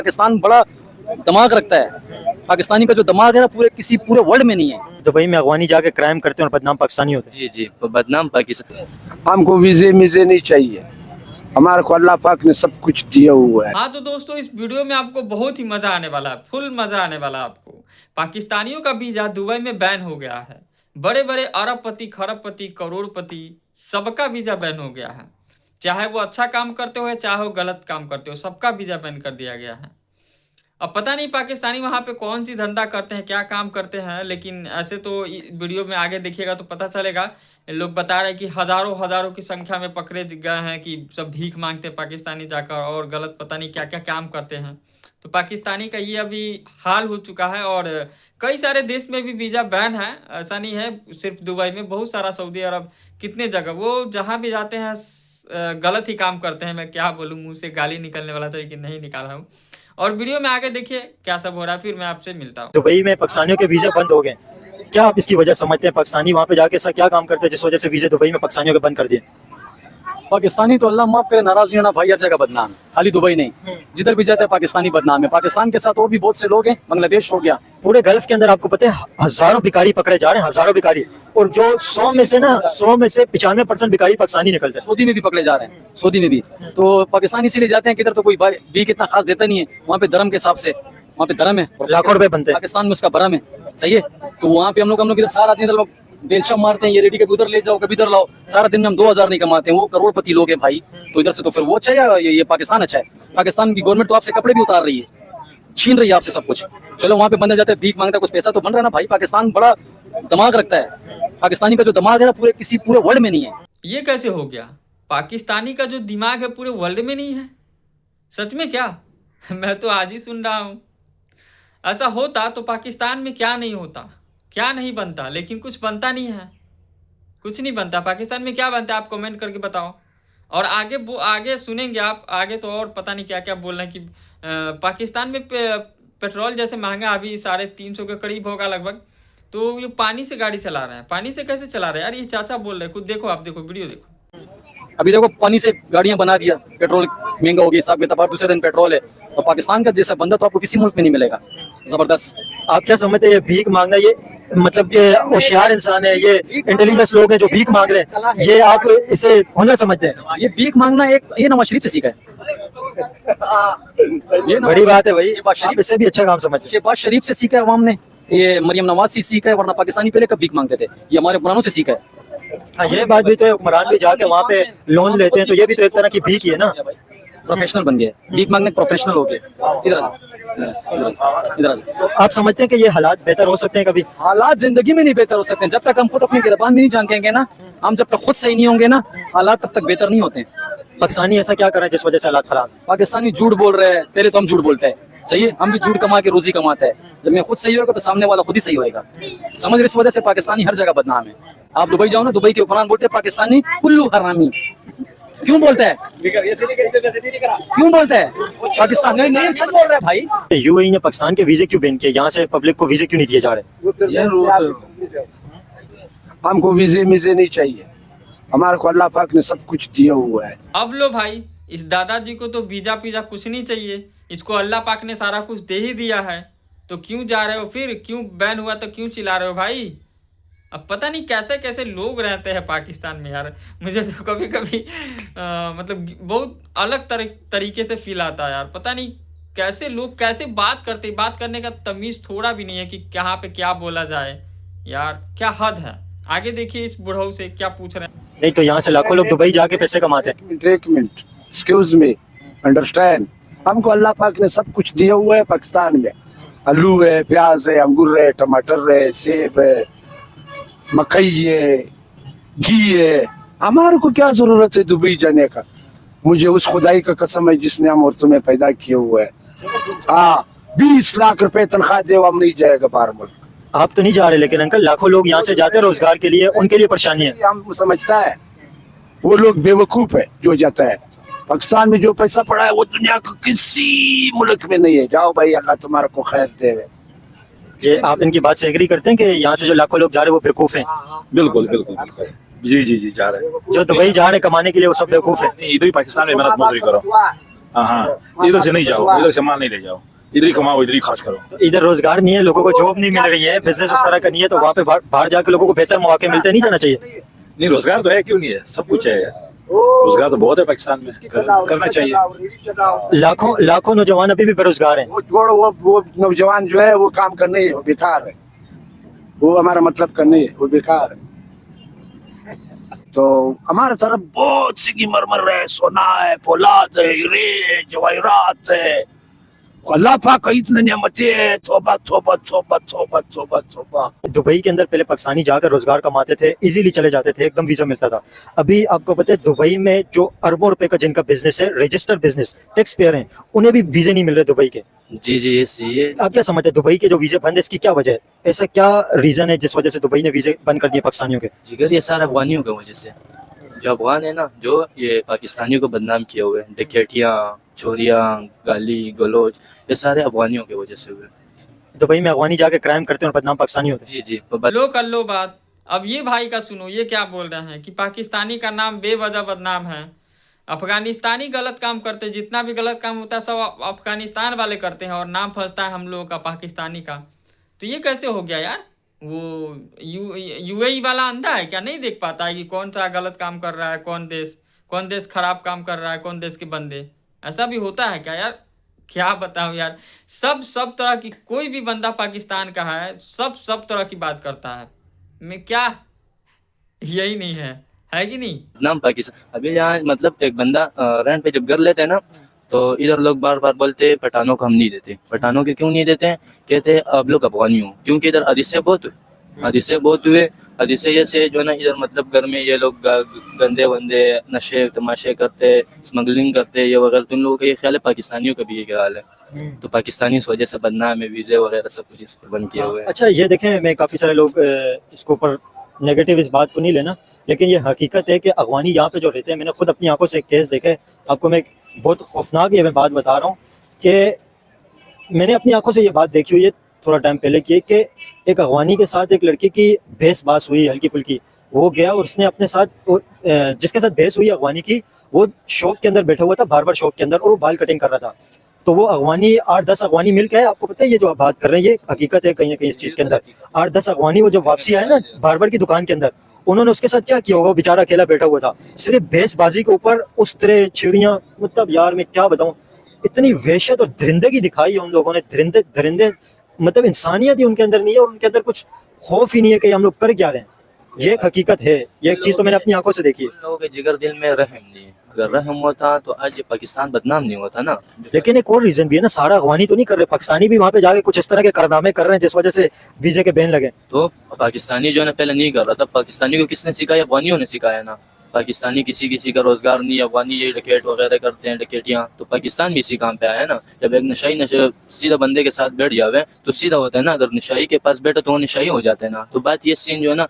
पाकिस्तान बड़ा दिमाग रखता है। पाकिस्तानी का जो दिमाग है ना पूरे वर्ल्ड में नहीं है। दुबई में अफगानी जाके क्राइम करते हैं और बदनाम पाकिस्तानी होते हैं। जी बदनाम पाकिस्तान। हमको वीजे मिजे नहीं चाहिए, हमारे को अल्लाह पाक ने सब कुछ दिया हुआ है। हाँ तो दोस्तों, इस वीडियो में आपको बहुत ही मजा आने वाला है, फुल मजा आने वाला है आपको। पाकिस्तानियों का वीजा दुबई में बैन हो गया है। बड़े बड़े अरबपति, खरबपति, करोड़पति सबका वीजा बैन हो गया है। चाहे वो अच्छा काम करते हो चाहे वो गलत काम करते हो, सबका वीजा बैन कर दिया गया है। अब पता नहीं पाकिस्तानी वहाँ पे कौन सी धंधा करते हैं, क्या काम करते हैं, लेकिन ऐसे तो वीडियो में आगे देखिएगा तो पता चलेगा। लोग बता रहे हैं कि हजारों की संख्या में पकड़े गए हैं कि सब भीख मांगते हैं पाकिस्तानी जाकर, और गलत पता नहीं क्या क्या काम करते हैं। तो पाकिस्तानी का ये अभी हाल हो चुका है। और कई सारे देश में भी वीज़ा बैन है, ऐसा नहीं है सिर्फ दुबई में, बहुत सारा सऊदी अरब, कितने जगह वो जहाँ भी जाते हैं गलत ही काम करते हैं। मैं क्या बोलूँ, मुँह से गाली निकलने वाला था लेकिन नहीं निकाला हूँ। और वीडियो में आगे देखिए क्या सब हो रहा है, फिर मैं आपसे मिलता हूँ। दुबई में पाकिस्तानियों के वीजे बंद हो गए, क्या आप इसकी वजह समझते हैं? पाकिस्तानी वहाँ पे जाके ऐसा क्या काम करते हैं जिस वजह से वीजे दुबई में पाकिस्तानियों के बंद कर दिए? पाकिस्तानी तो अल्लाह माफ करे नाराज नहीं होना भाई, हर जगह बदनाम है, खाली दुबई नहीं, जिधर भी जाते हैं पाकिस्तानी बदनाम है। पाकिस्तान के साथ और भी बहुत से लोग हैं, बांग्लादेश हो गया। पूरे गल्फ के अंदर आपको पता है हजारों भिखारी पकड़े जा रहे हैं, हजारों भिखारी, और जो 100 में से 95% भिखारी पाकिस्तानी निकलते हैं। सऊदी में भी पकड़े जा रहे हैं, सऊदी में भी। तो पाकिस्तानी इसीलिए जाते हैं कि इधर तो कोई भीख इतना खास देता नहीं है, वहाँ पे धर्म के हिसाब से, वहाँ पे धर्म है, लाखों रुपए बनते हैं। पाकिस्तान में उसका भरम है, चाहिए तो वहाँ पे हम लोग इधर सारा दिन लोग बेलशम मारते हैं, ये रेडी कभी उधर ले जाओ कभी इधर लाओ, सारा दिन में हम 2000 नहीं कमाते हैं, वो करोड़पति लोग हैं भाई। तो इधर से तो फिर वो अच्छा है या ये पाकिस्तान अच्छा है? पाकिस्तान की गवर्नमेंट तो आपसे कपड़े भी उतार रही है, छीन रही है आपसे सब कुछ। चलो वहाँ पे बंदे जाते हैं, भीख मांगता है, कुछ पैसा तो बन रहा है ना भाई। पाकिस्तान बड़ा दिमाग रखता है। पाकिस्तानी का जो दिमाग है ना पूरे वर्ल्ड में नहीं है। ये कैसे हो गया? पाकिस्तानी का जो दिमाग है पूरे वर्ल्ड में नहीं है? सच में क्या? मैं तो आज ही सुन रहा हूँ। ऐसा होता तो पाकिस्तान में क्या नहीं होता, क्या नहीं बनता, लेकिन कुछ बनता नहीं है, कुछ नहीं बनता। पाकिस्तान में क्या बनता है आप कमेंट करके बताओ। और आगे सुनेंगे आप, आगे तो और पता नहीं क्या क्या बोल रहे हैं कि पाकिस्तान में पेट्रोल जैसे महंगा अभी 350 के करीब होगा लगभग, तो ये पानी से गाड़ी चला रहे हैं। पानी से कैसे चला रहे हैं यार? ये चाचा बोल रहे हैं, खुद देखो, आप देखो वीडियो देखो। अभी देखो पानी से गाड़ियां बना दिया, पेट्रोल महंगा हो गया, हिसाब किताब दूसरे दिन पेट्रोल है। और पाकिस्तान का जैसा बंदा तो आपको किसी मुल्क में नहीं मिलेगा। जबरदस्त। आप क्या समझते हैं ये भीख मांगना, ये मतलब ये होशियार इंसान है, ये इंटेलिजेंस लोग हैं जो भीख मांग रहे हैं, ये आप इसे हुनर समझते हैं? ये भीख मांगना ये नवाज शरीफ से सीखा है। ये बड़ी बात है भाई, आप इससे भी अच्छा काम समझते हैं। शहबाज शरीफ से सीखा है अवाम ने, ये मरियम नवाज से सीखा है, वरना पाकिस्तानी पहले कब भीख मांगते थे? ये हमारे पुरानों से सीखा है। हाँ, ये बात भी तो है, हुक्मरान भी जाके वहाँ पे लोन लेते हैं, तो ये भी तो एक तरह की भीख ही है ना। प्रोफेशनल बन गए, भीख मांगने प्रोफेशनल हो गए। इधर तो आप समझते हैं कि ये हालात बेहतर हो सकते हैं कभी? हालात जिंदगी में नहीं बेहतर हो सकते जब तक हम खुद अपनी गिरबान भी नहीं झांकेंगे ना। हम जब तक खुद सही नहीं होंगे ना, हालात तब तक बेहतर नहीं होते। पाकिस्तानी ऐसा क्या कर रहे हैं जिस वजह से हालात खराब? पाकिस्तानी झूठ बोल रहे हैं, पहले तो हम झूठ बोलते हैं, चाहिए हम भी झूठ कमा के रोजी कमाते हैं। जब मैं खुद सही होगा तो सामने वाला खुद ही सही होगा, समझ रहे? इस वजह से पाकिस्तानी हर जगह बदनाम है। आप दुबई जाओ ना, दुबई के हुक्मरान बोलते हैं पाकिस्तानी कुल्लू हरामी। क्यों बोलते हैं? क्यों बोलते हैं? पाकिस्तान नहीं सच बोल रहे हैं भाई। यूएई ने पाकिस्तान के वीजे क्यों बैन किए? यहाँ से पब्लिक को वीजे क्यों नहीं दिए जा रहे? हमको वीजे मिजे नहीं चाहिए, हमारे को अल्लाह पाक ने सब कुछ दिया हुआ है। अब लो भाई, इस दादाजी को तो वीजा पिजा कुछ नहीं चाहिए, इसको अल्लाह पाक ने सारा कुछ दे ही दिया है, तो क्यों जा रहे हो फिर? क्यों बैन हुआ तो क्यों चिल्ला रहे हो भाई? अब पता नहीं कैसे कैसे लोग रहते हैं पाकिस्तान में यार। मुझे तो कभी कभी मतलब बहुत अलग तरीके से फील आता है यार। पता नहीं कैसे लोग कैसे बात करते, बात करने का तमीज थोड़ा भी नहीं है कि कहाँ पे क्या बोला जाए यार, क्या हद है। आगे देखिए इस बुढ़ऊ से क्या पूछ रहे हैं। नहीं तो यहाँ से लाखों लोग दुबई जाके पैसे कमाते हैं। एक मिनट एक्सक्यूज मी, अंडरस्टैंड, हमको अल्लाह पाक ने सब कुछ दिया हुआ है। पाकिस्तान में आलू है, प्याज है, अंगूर है, टमाटर है, सेब है, मकई है, घी है, हमारे को क्या जरूरत है दुबई जाने का? मुझे उस खुदाई का कसम है जिसने हम और तुम्हें पैदा किए हुए है। हाँ, 20 लाख रुपए तनख्वाह दे, हम नहीं जाएगा बाहर मुल्क। आप तो नहीं जा रहे, लेकिन अंकल लाखों लोग यहाँ से जाते हैं रोजगार के लिए, उनके लिए परेशानी है। हम समझता है वो लोग बेवकूफ है जो जाता है। पाकिस्तान में जो पैसा पड़ा है वो दुनिया का किसी मुल्क में नहीं है। जाओ भाई, अल्लाह तुम्हारे को खैर दे। ये आप इनकी बात से एग्री करते हैं कि यहाँ से जो लाखों लोग जा रहे हैं वो बेवकूफ हैं? बिल्कुल बिल्कुल जी जी जी जा रहे हैं। जो दुबई जा रहे हैं कमाने के लिए वो सब बेवकूफ है? इधर ही पाकिस्तान में मेहनत मजदूरी करो, हाँ हाँ, इधर से नहीं जाओ, इधर से माल नहीं ले जाओ, इधर ही कमाओ, इधर ही खर्च करो। तो इधर रोजगार नहीं है, लोगों को जॉब नहीं मिल रही है, बिजनेस उस तरह का नहीं है, तो वहाँ पे बाहर जाके लोगों को बेहतर मौके मिलते, नहीं जाना चाहिए? नहीं, रोजगार तो है, क्यों नहीं है, सब कुछ है, रोजगार तो बहुत है पाकिस्तान में, करना चाहिए। लाखों नौजवान अभी भी बेरोजगार हैं। वो छोड़ो, वो नौजवान जो है वो काम करने ही है, बेकार है, वो हमारा मतलब करने है, वो बेकार है। तो हमारे तरफ बहुत संगमरमर है, सोना है, फौलाद है, हीरे, जवाहरात है, अल्लाह पाक की इतनी नेमतें है, तौबा तौबा तौबा तौबा तौबा तौबा। दुबई के अंदर पहले पाकिस्तानी जाकर रोजगार कमाते थे, इजीली चले जाते थे, एकदम वीजा मिलता था। अभी आपको पता है दुबई में जो अरबों रुपए का जिनका बिजनेस है, रजिस्टर्ड बिजनेस, टैक्स पेयर हैं, उन्हें भी वीजे नहीं मिल रहे दुबई के। जी जी, ये सही है। आप क्या समझते हैं दुबई के जो वीजे बंद है, इसकी क्या वजह है? ऐसा क्या रीजन है जिस वजह से दुबई ने वीजे बंद कर दिए पाकिस्तानियों के? जिगर ये सारा अफगानियों की वजह से, जो अफगान है ना, जो ये पाकिस्तानियों को बदनाम किए हुए, डकैतियाँ, चोरियाँ, गाली गलोच, ये सारे अफगानियों की वजह से हुए। दुबई में अफगानी जाके क्राइम करते हैं और बदनाम पाकिस्तानी होते हैं। जी जी, लो कर लो बात। अब ये भाई का सुनो, ये क्या बोल रहे हैं कि पाकिस्तानी का नाम बेवजह बदनाम है, अफगानिस्तानी गलत काम करते, जितना भी गलत काम होता है सब अफगानिस्तान वाले करते हैं और नाम फंसता है हम लोगों का पाकिस्तानी का। तो ये कैसे हो गया यार? वो यूएई वाला अंधा है क्या, नहीं देख पाता है कि कौन सा गलत काम कर रहा है, कौन देश खराब काम कर रहा है, कौन देश के बंदे? ऐसा भी होता है क्या यार? क्या बताऊं यार, सब तरह की, कोई भी बंदा पाकिस्तान का है, सब तरह की बात करता है। मैं क्या, यही नहीं है कि नहीं? नाम पाकिस्तान। अभी यहाँ मतलब एक बंदा रेंट पे जब घर लेते हैं ना, तो इधर लोग बार बार बोलते हैं पठानों को हम नहीं देते। पठानों के क्यों नहीं देते हैं? कहते हैं आप लोग अफगानी हो, क्योंकि इधर हदीसे बहुत हुए। हदीसे जैसे जो ना इधर मतलब घर में ये लोग गंदे वंदे नशे तमाशे करते, स्मगलिंग करते, ये वगैरह। तुम लोगों का ये ख्याल है पाकिस्तानियों का भी ये हाल है? तो पाकिस्तानी इस वजह से बदनाम है, वीजे वगैरह सब कुछ इस पर बंद किए हुए हैं। अच्छा ये देखें, मैं काफ़ी सारे लोग इसके ऊपर नेगेटिव इस बात को नहीं लेना, लेकिन ये हकीकत है कि अफगानी यहाँ पे जो रहते हैं, मैंने खुद अपनी आंखों से एक केस देखा है। आपको मैं बहुत खौफनाक ये मैं बात बता रहा हूँ कि मैंने अपनी आंखों से ये बात देखी हुई है थोड़ा टाइम पहले की, कि एक अफगानी के साथ एक लड़की की बहस बास हुई हल्की फुल्की। वो गया और उसने अपने साथ जिसके साथ बहस हुई अफगानी की, वो शॉप के अंदर बैठा हुआ था, बार्बर शॉप के अंदर, और वो बाल कटिंग कर रहा था। तो वो अफगानी 8-10 अफगानी मिल के आए। आपको पता है ये जो आप बात कर रहे हैं ये हकीकत है कहीं ना कहीं इस चीज़ के अंदर। 8-10 अफगानी वो जब वापसी आए ना बार्बर की दुकान के अंदर, उन्होंने उसके साथ क्या किया होगा? बेचारा अकेला बैठा हुआ था, सिर्फ बहसबाजी के ऊपर उस तरह चिड़ियाँ, मतलब यार मैं क्या बताऊँ, इतनी वहशत और दरिंदगी दिखाई है उन लोगों ने। दरिंदे मतलब इंसानियत ही उनके अंदर नहीं है, और उनके अंदर कुछ खौफ ही नहीं है कि हम लोग कर क्या रहे हैं। ये एक हकीकत है, ये एक चीज़ तो मैंने अपनी आंखों से देखी है। उन लोगों के जिगर दिल में रहम नहीं है। अगर रहम होता तो आज ये पाकिस्तान बदनाम नहीं होता ना। लेकिन एक और रीजन भी है ना, सारा अफगानी तो नहीं कर रहे, पाकिस्तानी भी वहाँ पे जाके कुछ इस तरह के कारनामे कर रहे हैं जिस वजह से वीजे के बैन लगे। तो पाकिस्तानी जो है ना पहले नहीं कर रहा था। पाकिस्तानी को किसने सिखाया? अफगानियों ने सिखाया ना। पाकिस्तानी किसी का रोजगार नहीं, अफगानी यही डकैत वगैरह करते हैं, डकैतियाँ। तो पाकिस्तान भी इसी काम पे आया है ना। जब एक नशाई सीधा बंदे के साथ बैठ जावे तो सीधा होता है ना, अगर नशाई के पास बैठे तो वो नशाई हो जाते हैं ना। तो बात ये सीन जो है ना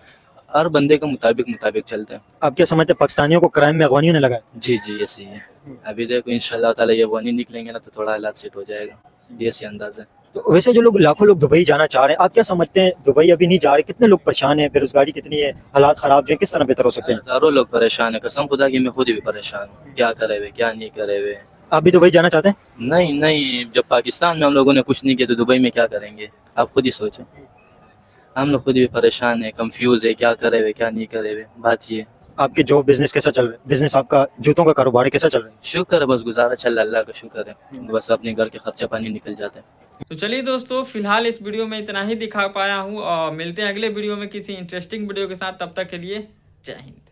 हर बंदे के मुताबिक चलते हैं। आप क्या समझते हैं पाकिस्तानियों को क्राइम में अफगानियों ने लगाया? जी जी, ये सही है। अभी देखो इंशाल्लाह ताला ये अफगानी निकलेंगे ना तो थोड़ा हालात सेट हो जाएगा, ये सी अंदाज है। तो वैसे जो लोग लाखों लोग दुबई जाना चाह रहे हैं, आप क्या समझते हैं दुबई अभी नहीं जा रहे? कितने लोग परेशान हैं, बेरोजगारी कितनी है, हालात खराब जो है, किस तरह बेहतर हो सकते हैं? हजारों लोग परेशान है, कसम खुदा की मैं खुद भी परेशान हूँ। क्या करे हुए क्या नहीं करे हुए। आप भी दुबई जाना चाहते हैं? नहीं, जब पाकिस्तान में हम लोगों ने कुछ नहीं किया तो दुबई में क्या करेंगे? आप खुद ही सोचें। हम लोग खुद भी परेशान है, कंफ्यूज है, क्या करे हुए क्या नहीं करे हुए। बात ये। आपके जॉब बिजनेस कैसा चल रहा है? बिजनेस आपका जूतों का कारोबार है, कैसा चल रहा है? शुक्र है, बस गुजारा चल रहा है, अल्लाह का शुक्र है। बस अपने घर के खर्चा पानी निकल जाते हैं। तो चलिए दोस्तों, फिलहाल इस वीडियो में इतना ही दिखा पाया हूँ और मिलते हैं अगले वीडियो में किसी इंटरेस्टिंग वीडियो के साथ। तब तक के लिए जय हिंद।